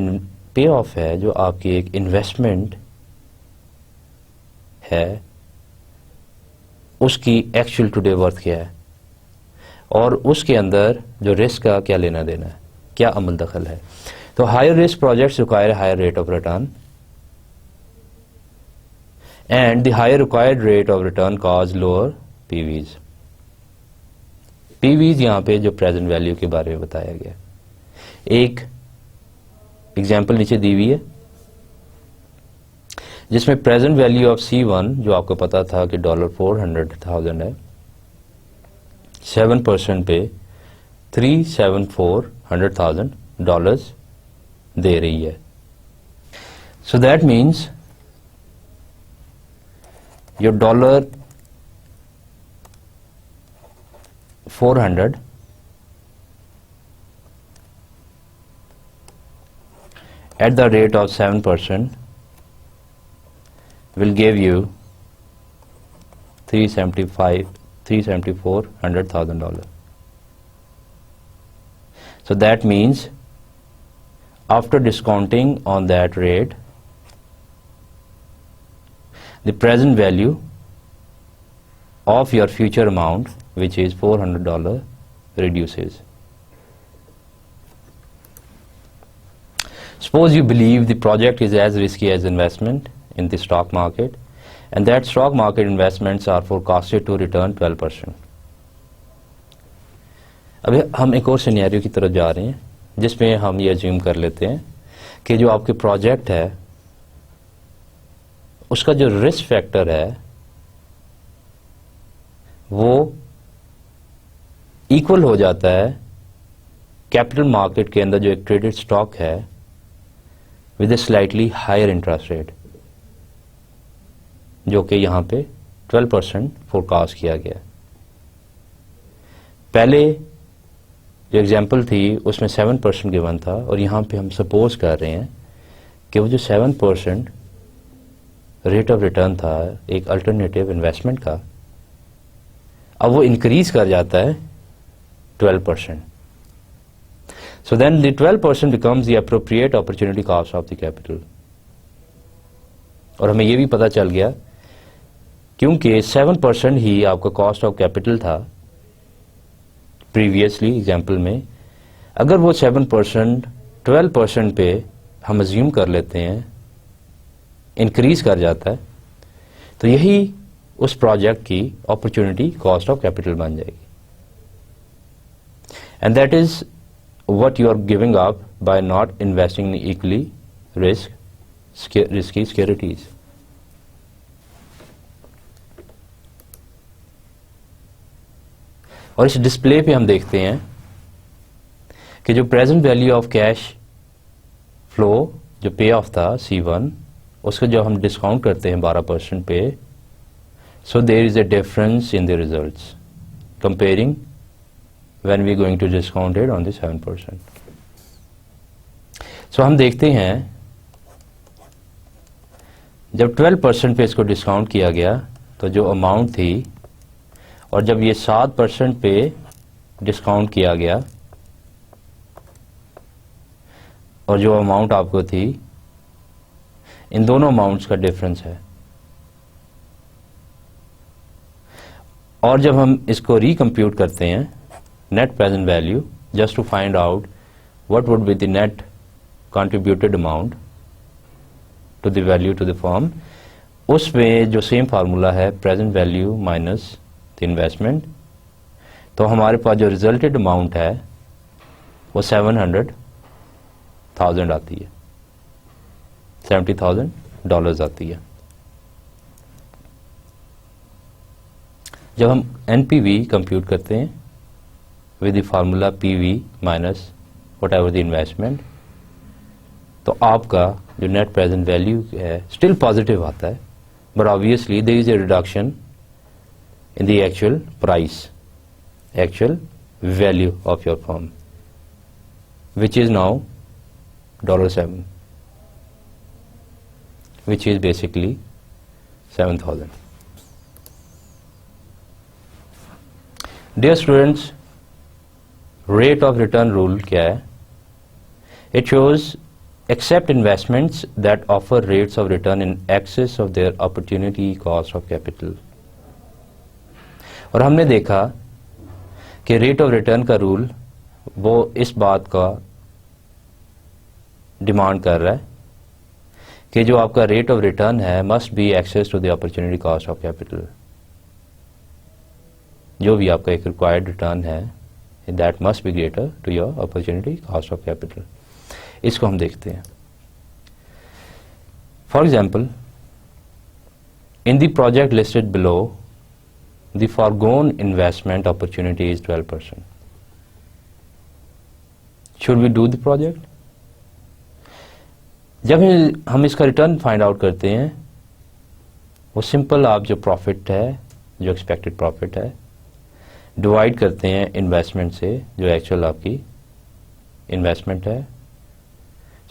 पे ऑफ है, जो आपकी एक इन्वेस्टमेंट है, उसकी एक्चुअल टुडे वर्थ क्या है और उसके अंदर जो रिस्क का क्या लेना देना है, क्या अमल दखल है. तो higher risk projects require higher rate of return and the higher required rate of return cause lower PVs. PVs यहां पे जो प्रेजेंट वैल्यू के बारे में बताया गया. एक एग्जाम्पल नीचे दी हुई है जिसमें प्रेजेंट वैल्यू ऑफ C1 जो आपको पता था कि $400,000 है, 7% पे $374,000 दे रही है. सो that means your $400 at the rate of 7% will give you $374,000. So that means after discounting on that rate, the present value of your future amount, which is $400, reduces. Suppose you believe the project is as risky as investment in the stock market and that stock market investments are forecasted to return 12%. अभी हम एक और scenario की तरफ जा रहे हैं जिसमें हम ये अज्यूम कर लेते हैं कि जो आपके प्रोजेक्ट है उसका जो रिस्क फैक्टर है वो इक्वल हो जाता है कैपिटल मार्केट के अंदर जो एक ट्रेडेड स्टॉक है with a slightly higher interest rate, जो कि यहां पे 12% फोरकास्ट किया गया. पहले जो एग्जांपल थी उसमें 7% गिवन था और यहां पे हम सपोज कर रहे हैं कि वो जो 7% रेट ऑफ रिटर्न था एक अल्टरनेटिव इन्वेस्टमेंट का, अब वो इंक्रीज कर जाता है 12%. So then the 12% becomes the appropriate opportunity cost of the capital. और हमें ये भी पता चल गया क्योंकि 7% ही आपका कॉस्ट ऑफ कैपिटल था प्रीवियसली एग्जाम्पल में, अगर वो 7% 12% पे हम अज्यूम कर लेते हैं इंक्रीज कर जाता है, तो यही उस प्रोजेक्ट की अपॉर्चुनिटी कॉस्ट ऑफ कैपिटल बन जाएगी. And that is what you are giving up by not investing in equally risky securities. और इस डिस्प्ले पे हम देखते हैं कि जो present value of cash flow जो पे ऑफ था C1 उसको जब हम डिस्काउंट करते हैं 12% पे, so there is a difference in the results comparing when we going to discount it on the 7%. सो हम देखते हैं जब 12% पे इसको डिस्काउंट किया गया तो जो अमाउंट थी, और जब ये 7% पे डिस्काउंट किया गया और जो अमाउंट आपको थी, इन दोनों अमाउंट्स का डिफरेंस है. और जब हम इसको रिकम्प्यूट करते हैं net present value just to find out what would be the net contributed amount to the value to the firm, उसमें जो सेम फार्मूला है present value minus the investment, तो हमारे पास जो रिजल्टेड अमाउंट है वो 700,000 आती है, $70,000 आती है. जब हम NPV कंप्यूट करते हैं with the formula PV minus whatever the investment, तो आपका जो नेट प्रेजेंट वैल्यू है स्टिल पॉजिटिव आता है, but obviously there is a reduction in the actual price, actual value of your firm, which is now $7, which is basically 7,000. Dear students, rate of return rule क्या है? It shows accept investments that offer rates of return in excess of their opportunity cost of capital. और हमने देखा कि rate of return का rule वो इस बात का डिमांड कर रहा है कि जो आपका रेट ऑफ रिटर्न है must be excess to the opportunity cost of capital. जो भी आपका एक रिक्वायर्ड रिटर्न है that must be greater to your opportunity cost of capital. इसको हम देखते हैं. For example, in the project listed below the foregone investment opportunity is 12%. Should we do the project? जब हम इसका रिटर्न फाइंड आउट करते हैं वो सिंपल, आप जो प्रॉफिट है, जो एक्सपेक्टेड प्रॉफिट है, डिवाइड करते हैं इन्वेस्टमेंट से, जो एक्चुअल आपकी इन्वेस्टमेंट है,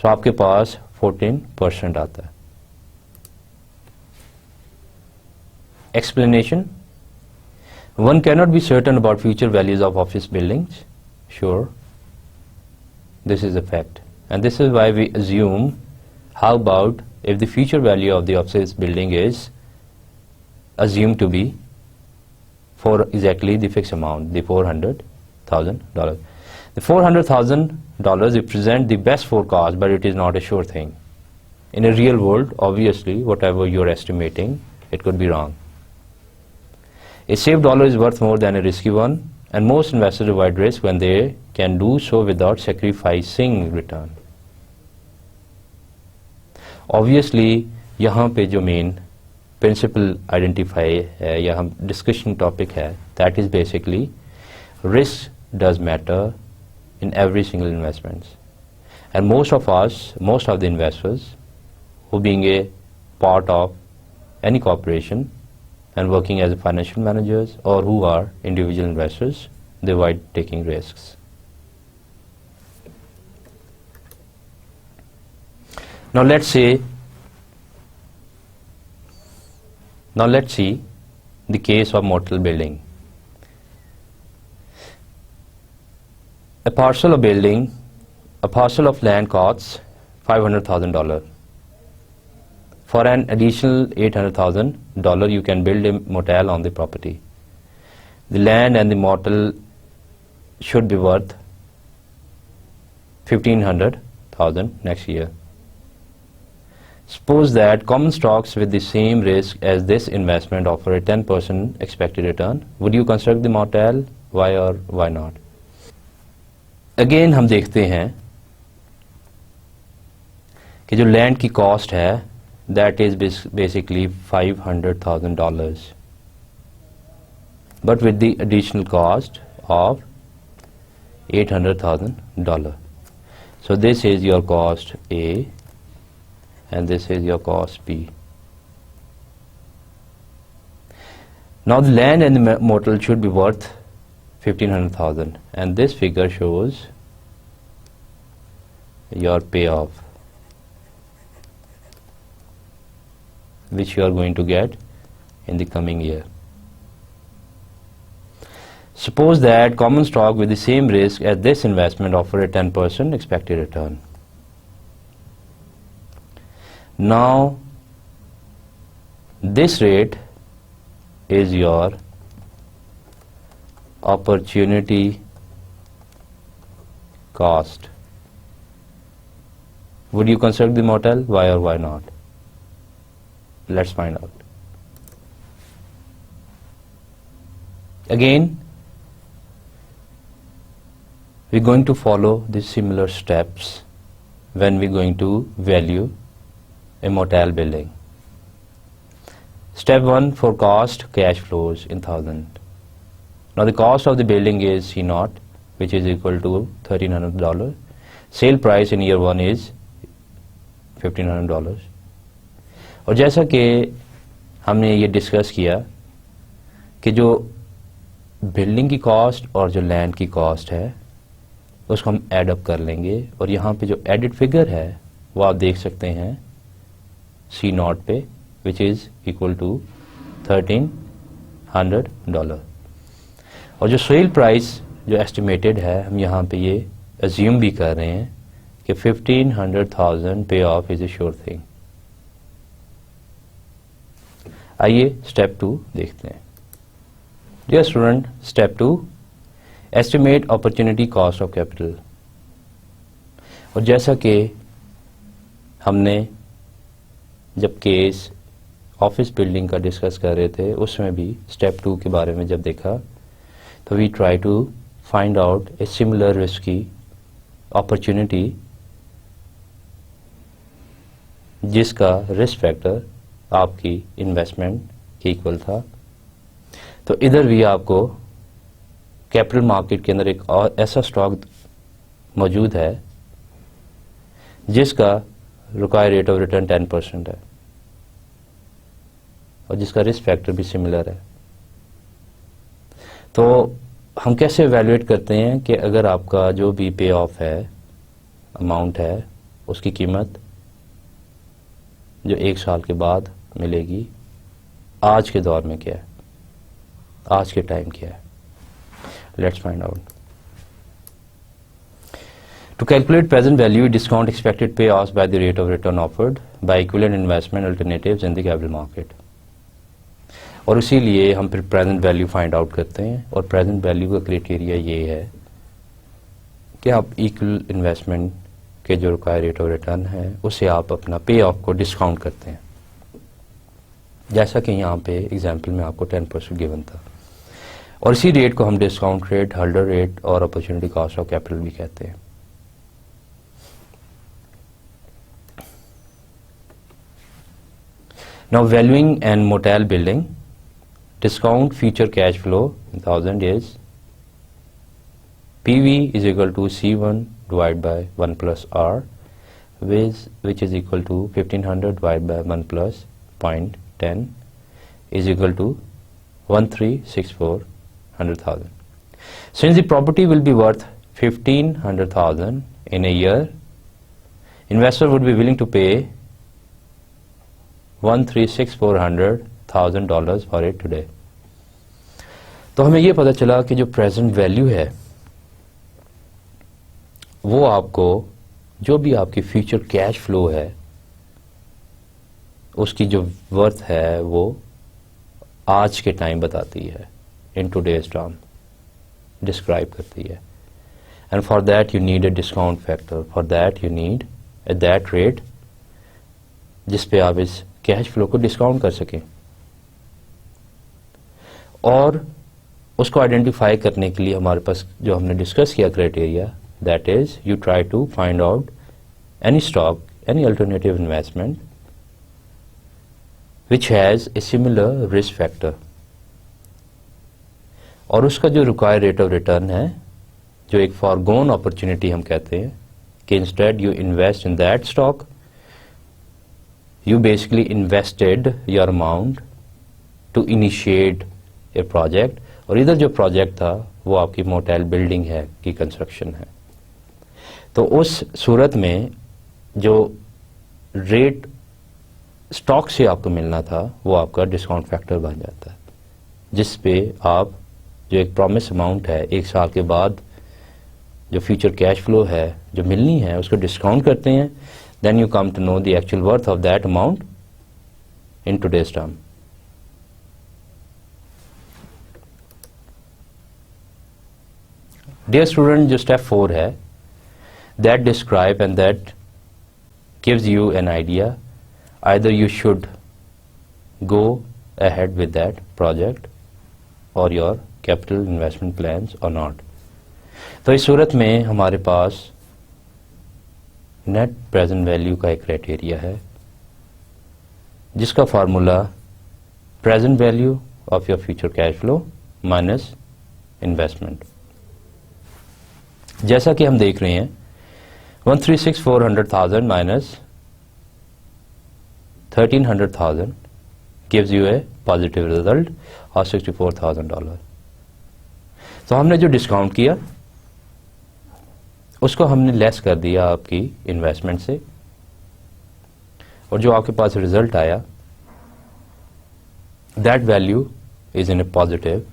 सो आपके पास 14% आता है. Explanation: One cannot be certain about future values of office buildings. Sure, this is a fact, and this is why we assume. How about if the future value of the office building is assumed to be for exactly the fixed amount, the $400,000? The $400,000 represent the best forecast, but it is not a sure thing. In a real world, obviously, whatever you're estimating, it could be wrong. A safe dollar is worth more than a risky one, and most investors avoid risk when they can do so without sacrificing return. Obviously, यहाँ पे जो main principal identify है या हम discussion topic है, that is basically risk does matter in every single investments, and most of the investors who being a part of any corporation and working as financial managers or who are individual investors, they avoid taking risks. Now let's see the case of motel building. A parcel of land costs $500,000. For an additional $800,000, you can build a motel on the property. The land and the motel should be worth $1,500,000 next year. Suppose that common stocks with the same risk as this investment offer a 10% expected return. Would you construct the motel? Why or why not? Again हम देखते हैं कि जो land की cost है that is basically $500,000, but with the additional cost of $800,000. So this is your cost A and this is your cost B. Now the land and the motel should be worth 1,500,000 and this figure shows your payoff which you are going to get in the coming year. Suppose that common stock with the same risk as this investment offer a 10% expected return. Now this rate is your opportunity cost. Would you construct the motel? Why or why not? Let's find out. Again, we're going to follow the similar steps when we're going to value a motel building. Step 1 for cost, cash flows in thousand. Now the cost of the building is C0, which is equal to $1,300. Sale price in year 1 is $1,500. और जैसा कि हमने ये discuss किया कि जो building की cost और जो लैंड की कॉस्ट है उसको हम ऐड अप कर लेंगे और यहाँ पे जो एडिड फिगर है वो आप देख सकते हैं C0 पे, विच इज़ इक्वल टू $1,300. और जो सेल प्राइस जो एस्टिमेटेड है हम यहाँ पे ये अज्यूम भी कर रहे हैं कि 1,500,000 payoff is a sure thing. आइए स्टेप 2 देखते हैं. Dear student, step 2 estimate opportunity cost of capital. और जैसा कि हमने जब केस ऑफिस बिल्डिंग का डिस्कस कर रहे थे उसमें भी स्टेप 2 के बारे में जब देखा तो we try to find out a similar risky opportunity जिसका रिस्क फैक्टर आपकी इन्वेस्टमेंट के इक्वल था. तो इधर भी आपको कैपिटल मार्केट के अंदर एक और ऐसा स्टॉक मौजूद है जिसका रिक्वायर्ड रेट ऑफ रिटर्न 10% है और जिसका रिस्क फैक्टर भी सिमिलर है. तो हम कैसे एवेल्युएट करते हैं कि अगर आपका जो भी पे ऑफ है, अमाउंट है, उसकी कीमत जो 1 साल के बाद मिलेगी, आज के दौर में क्या है, आज के टाइम क्या है. Let's find out. To calculate present value, discount expected payoffs by the rate of return offered by equivalent investment alternatives in the capital market. और इसीलिए हम फिर प्रेजेंट वैल्यू फाइंड आउट करते हैं और प्रेजेंट वैल्यू का क्राइटेरिया ये है कि आप इक्वल इन्वेस्टमेंट के जो रिक्वायर्ड रेट ऑफ रिटर्न है उससे आप अपना पे ऑफ को डिस्काउंट करते हैं. जैसा कि यहाँ पे एग्जाम्पल में आपको 10% गिवन था और इसी रेट को हम डिस्काउंट रेट, होल्डर रेट और अपॉर्चुनिटी कॉस्ट ऑफ कैपिटल भी कहते हैं. Now valuing and motel building, discount future cash flow in thousand is PV is equal to C1 divided by 1 plus R, which is equal to 1,500 divided by 1 plus 0.10 is equal to 1,364,100,000. Since the property will be worth 1,500,000 in a year, investor would be willing to pay $1,364,100,000 for it today. तो हमें ये पता चला कि जो present value है वो आपको जो भी आपकी फ्यूचर कैश फ्लो है उसकी जो वर्थ है वो आज के टाइम बताती है, इन टुडेज टर्म डिस्क्राइब करती है. And for that you need a discount factor. For that you need at that rate जिस पे आप इस कैश फ्लो को डिस्काउंट कर सकें. और उसको आइडेंटिफाई करने के लिए हमारे पास जो हमने डिस्कस किया criteria, that is you try to find out any stock, any alternative investment which has a similar risk factor. और उसका जो रिक्वायर्ड रेट ऑफ रिटर्न है, जो एक फॉरगोन अपॉर्चुनिटी हम कहते हैं कि instead you invest in that stock, you basically invested your amount to initiate a project, और इधर जो प्रोजेक्ट था वो आपकी मोटेल बिल्डिंग है की कंस्ट्रक्शन है। तो उस सूरत में जो रेट स्टॉक से आपको मिलना था वो आपका डिस्काउंट फैक्टर बन जाता है, जिस पे आप जो एक प्रॉमिस अमाउंट है 1 साल के बाद जो फ्यूचर कैश फ्लो है जो मिलनी है उसको डिस्काउंट करते हैं। Then you come to know the actual worth of that amount in today's term. Dear student, जो step 4 है, that describe and that gives you an idea either you should go ahead with that project or your capital investment plans or not. तो इस सूरत में हमारे पास net present value का एक criteria है जिसका formula present value of your future cash flow minus investment. जैसा कि हम देख रहे हैं 136,400,000 minus 1300,000 gives U A positive result और $64,000। तो हमने जो डिस्काउंट किया उसको हमने लेस कर दिया आपकी इन्वेस्टमेंट से, और जो आपके पास रिजल्ट आया that value is in a positive.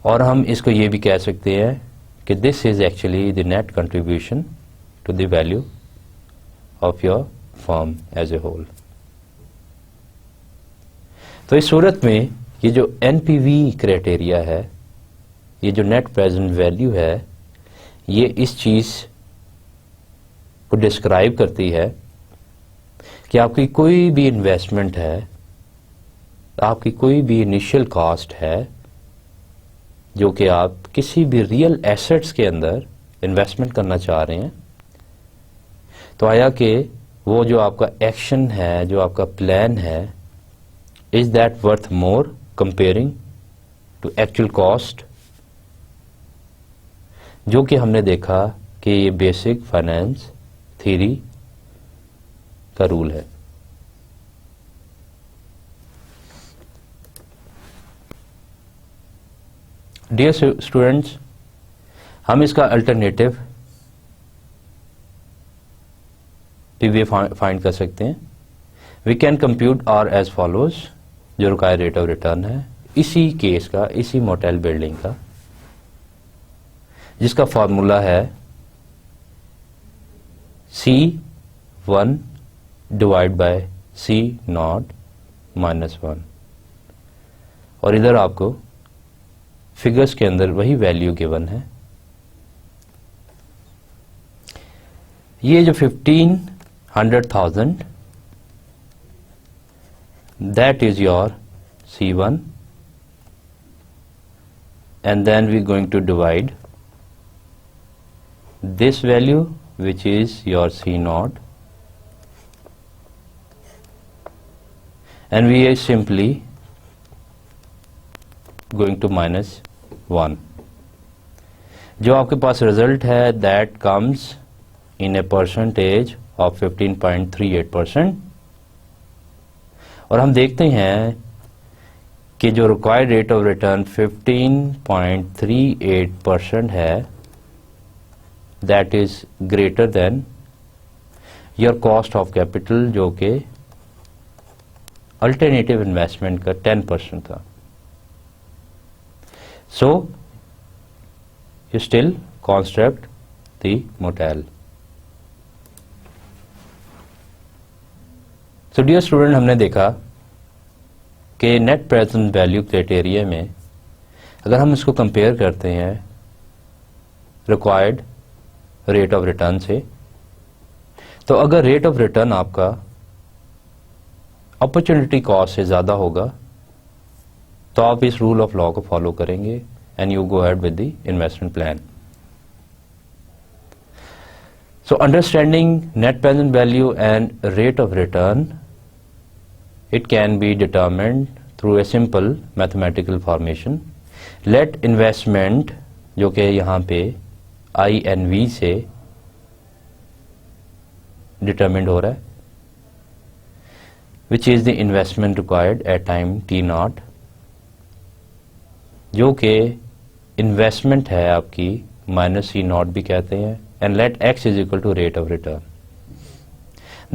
और हम इसको ये भी कह सकते हैं कि this is actually the net contribution to the value of your firm as a whole. तो इस सूरत में ये जो एनपीवी क्राइटेरिया है, ये जो नेट प्रेजेंट वैल्यू है, ये इस चीज को डिस्क्राइब करती है कि आपकी कोई भी इन्वेस्टमेंट है, आपकी कोई भी इनिशियल कॉस्ट है जो कि आप किसी भी रियल एसेट्स के अंदर इन्वेस्टमेंट करना चाह रहे हैं, तो आया कि वो जो आपका एक्शन है, जो आपका प्लान है, is that worth more comparing to actual cost, जो कि हमने देखा कि ये बेसिक फाइनेंस थ्योरी का रूल है। डियर स्टूडेंट्स, हम इसका अल्टरनेटिव भी फाइंड कर सकते हैं। We can compute r as follows, जो रिक्वायर्ड रेट ऑफ रिटर्न है इसी केस का, इसी मोटेल बिल्डिंग का, जिसका फॉर्मूला है C1 divide by C0 minus 1, और इधर आपको फिगर्स के अंदर वही वैल्यू गिवन है। ये जो 1500,000 that is your C1 and then we're going to divide this value which is your C0 and we are simply going to minus 1। जो आपके पास रिजल्ट है that comes in a percentage of 15.38%, और हम देखते हैं कि जो रिक्वायर्ड रेट ऑफ रिटर्न 15.38% है, that is greater than your cost of capital, जो कि अल्टरनेटिव इन्वेस्टमेंट का 10% था। So you still construct the motel. So dear student, हमने देखा कि नेट प्रेजेंट वैल्यू क्राइटेरिया में अगर हम इसको कंपेयर करते हैं रिक्वायर्ड रेट ऑफ रिटर्न से, तो अगर रेट ऑफ रिटर्न आपका अपॉर्चुनिटी कॉस्ट से ज़्यादा होगा तो आप इस रूल ऑफ लॉ को फॉलो करेंगे and you go ahead with the investment plan. So understanding net present value and rate of return, it can be determined through a simple mathematical formation let investment जो कि यहाँ पे INV से determined हो रहा है, which is the investment required at time T0, जो कि इन्वेस्टमेंट है आपकी -C0 भी कहते हैं, and let x is equal to rate of return.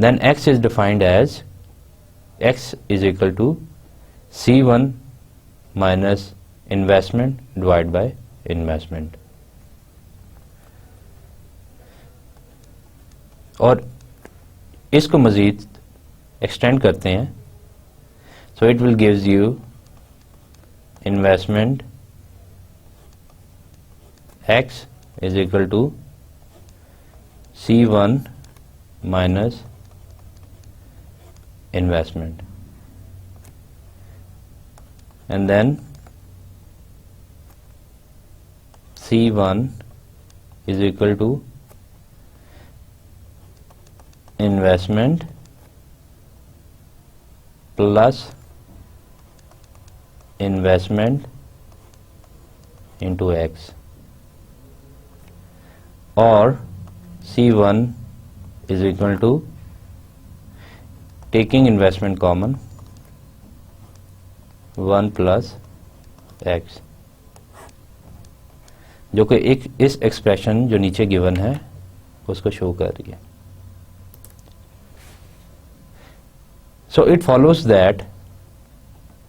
Then x is defined as x is equal to C1 minus investment divide by investment. और इसको मजीद एक्सटेंड करते हैं, so it will gives you investment x is equal to C1 minus investment, and then C1 is equal to investment plus investment into x, or C1 is equal to taking investment common 1 plus x, जो कि एक इस expression जो नीचे given है उसको show कर रही है. So it follows that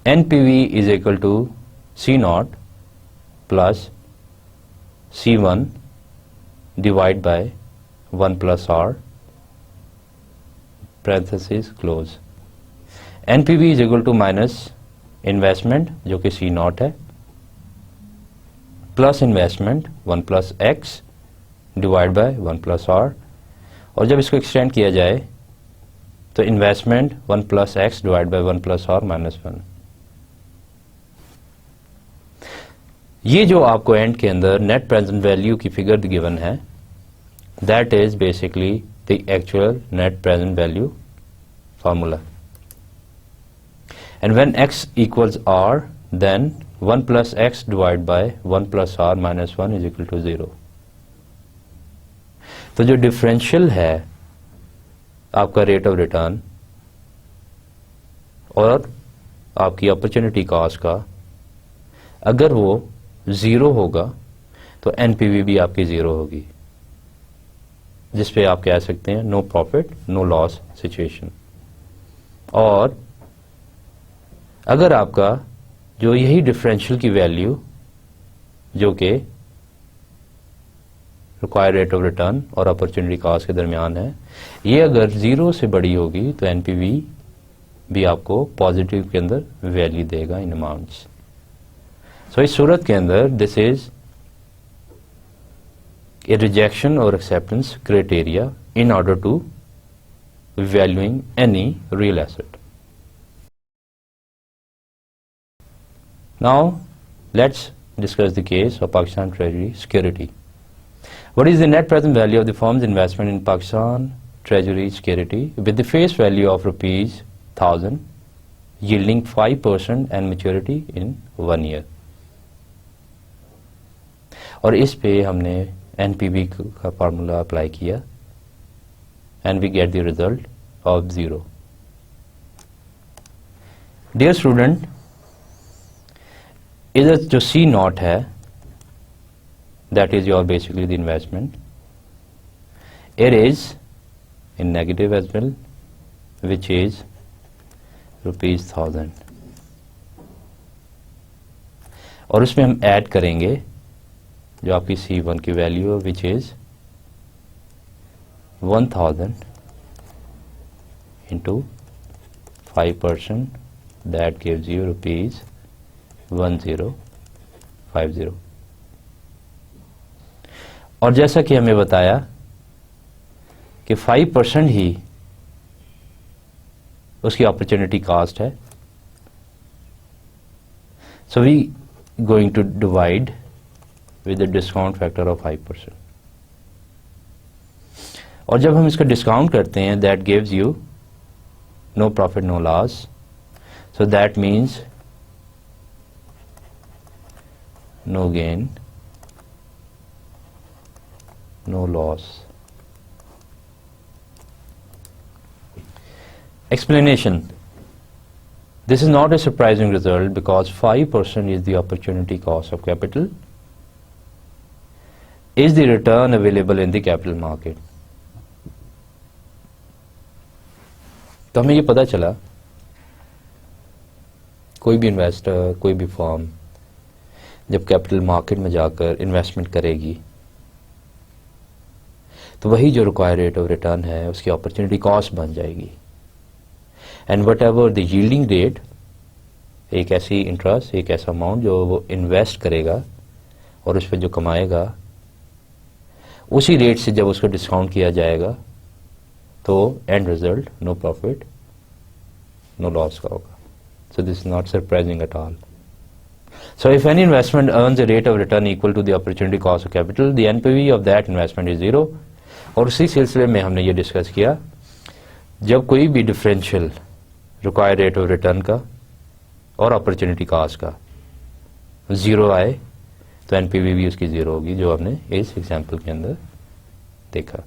NPV is equal to C0 plus C1 divide by 1 plus R parenthesis close. NPV is equal to minus investment जो कि C0 है, plus investment 1 plus X divide by 1 plus R, और जब इसको extend किया जाए तो investment 1 plus X divide by 1 plus R minus 1. ये जो आपको एंड के अंदर नेट प्रेजेंट वैल्यू की फिगर गिवन है, that is basically the actual net present value formula. And when x equals R, then 1 plus X divide by 1 plus R minus 1 is equal to 0. तो जो differential है आपका rate of return और आपकी opportunity cost का, अगर वो 0 होगा तो NPV भी आपकी 0 होगी, जिस पे आप कह सकते हैं no profit no loss situation. और अगर आपका जो यही डिफरेंशियल की वैल्यू जो कि रिक्वायर्ड रेट ऑफ रिटर्न और अपॉर्चुनिटी कॉस्ट के दरमियान है, ये अगर 0 से बड़ी होगी तो NPV भी आपको पॉजिटिव के अंदर वैल्यू देगा इन अमाउंट्स. सो इस सूरत के अंदर दिस इज ए रिजेक्शन और acceptance criteria in order to valuing any real asset. Now let's discuss the case of Pakistan treasury security. What is the net present value of the firm's investment in Pakistan Treasury security with the face value of ₹1,000 yielding 5% and maturity in 1 year? और इस पे हमने NPV का formula apply किया and we get the result of 0. Dear student, इधर जो C0 है, that is your basically the investment. It is in negative as well, which is ₹1,000. और उसमें हम ऐड करेंगे जो आपकी C1 की वैल्यू है, which is 1,000 into 5%, that gives you ₹1050. और जैसा कि हमें बताया कि 5% ही उसकी अपॉर्चुनिटी कॉस्ट है, so we going to divide with the discount factor of 5%. और जब हम इसका डिस्काउंट करते हैं, that gives you no profit no loss. So that means no gain, no loss. Explanation. This is not a surprising result because 5% is the opportunity cost of capital. Is the return available in the capital market? तो हमें ये पता चला कोई भी investor, कोई भी firm जब कैपिटल मार्केट में जाकर इन्वेस्टमेंट करेगी तो वही जो रिक्वायर्ड रेट ऑफ रिटर्न है उसकी अपॉर्चुनिटी कॉस्ट बन जाएगी. And what ever the yielding rate, एक ऐसी इंटरेस्ट, एक ऐसा अमाउंट जो वो इन्वेस्ट करेगा और उस पर जो कमाएगा उसी रेट से जब उसको डिस्काउंट किया जाएगा तो end result no profit no loss का होगा. So this is not surprising at all. So if any investment earns a rate of return equal to the opportunity cost of capital, the NPV of that investment is zero. और उसी सिलसिले में हमने ये discuss किया जब कोई भी differential required rate of return का और अपॉर्चुनिटी कॉस्ट का जीरो आए तो एनपीवी भी उसकी जीरो होगी, जो हमने इस एग्जांपल के अंदर देखा.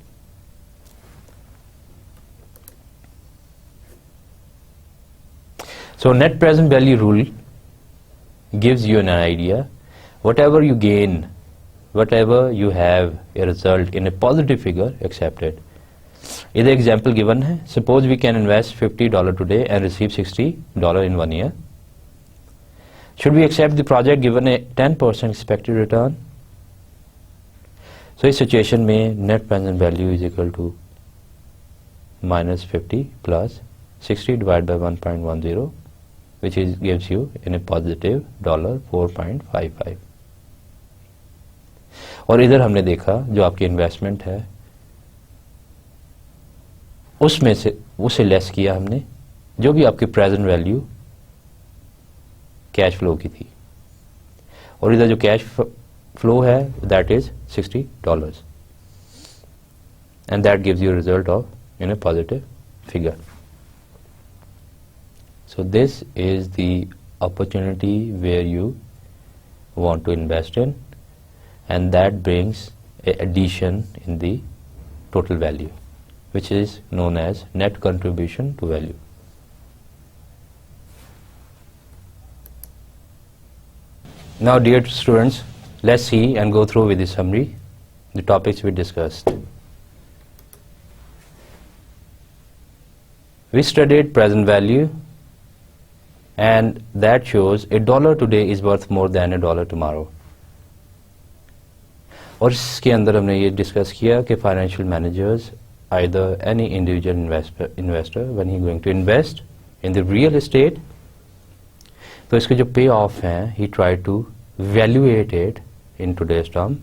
So net present value rule gives you an idea. Whatever you gain, whatever you have a result in a positive figure, accept it. इधर example given है. Suppose we can invest $50 today and receive $60 in 1 year. Should we accept the project given a 10% expected return? So इस situation में net present value is equal to minus 50 plus 60 divided by 1.10, which is gives you in a positive $4.55. और इधर हमने देखा जो आपकी investment है उसमें से उसे लेस किया हमने जो भी आपकी प्रेजेंट वैल्यू कैश फ्लो की थी, और इधर जो कैश फ्लो है that is $60 and that gives you result of in a positive figure. So this is the opportunity where you want to invest in, and that brings a addition in the total value, which is known as net contribution to value. Now dear students, let's see and go through with the summary the topics we discussed. We studied present value, and that shows $1 today is worth more than $1 tomorrow. और इसके अंदर हमने ये discuss किया कि financial managers either any individual investor when he going to invest in the real estate, तो इसके जो पे ऑफ हैं he try to valuate it in today's term,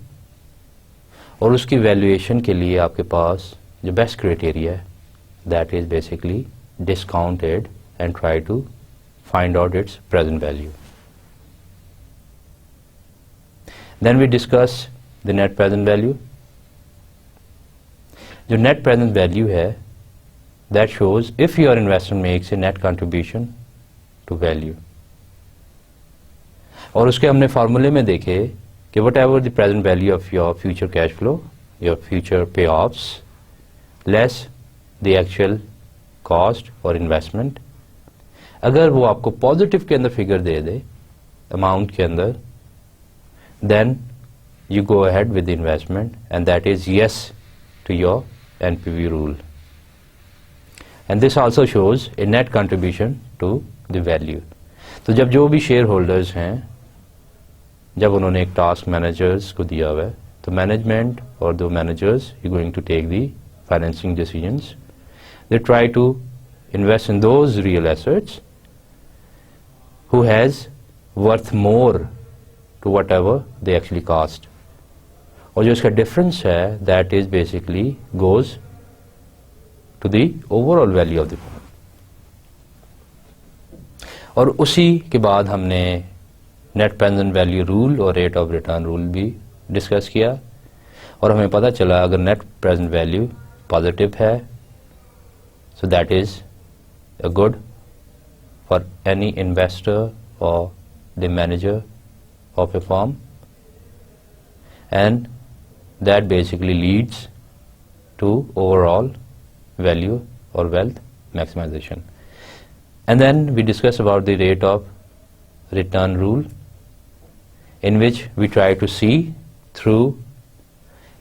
और उसकी वैल्यूएशन के लिए आपके पास जो बेस्ट क्राइटेरिया है that is basically discounted and try to find out its present value. Then we discuss the net present value. जो net present value है that shows if your investment makes a net contribution to value. और उसके हमने फार्मूले में देखे कि whatever the present value of your future cash flow, your future payoffs less the actual cost or investment, अगर वो आपको पॉजिटिव के अंदर फिगर दे दे अमाउंट के अंदर, then you go ahead with the investment and that is yes to your NPV rule. And this also shows a net contribution to the value. तो जब जो भी शेयर होल्डर्स हैं, जब उन्होंने एक टास्क मैनेजर्स को दिया हुआ है, तो मैनेजमेंट और दो managers you going to take the financing decisions. They try to invest in those real assets who has worth more to whatever they actually cost. और जो इसका difference है that is basically goes to the overall value of the firm. और उसी के बाद हमने net present value rule और rate of return rule भी डिस्कस किया, और हमें पता चला अगर net present value पॉजिटिव है so that is a good for any investor or the manager of a firm, and that basically leads to overall value or wealth maximization. And then we discuss about the rate of return rule, in which we try to see through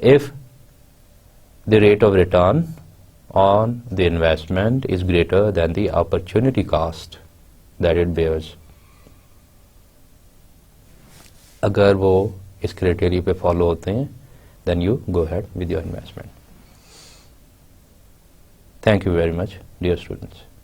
if the rate of return on the investment is greater than the opportunity cost that it bears. अगर वो इस criteria पे follow होते हैं, then you go ahead with your investment. Thank you very much, dear students.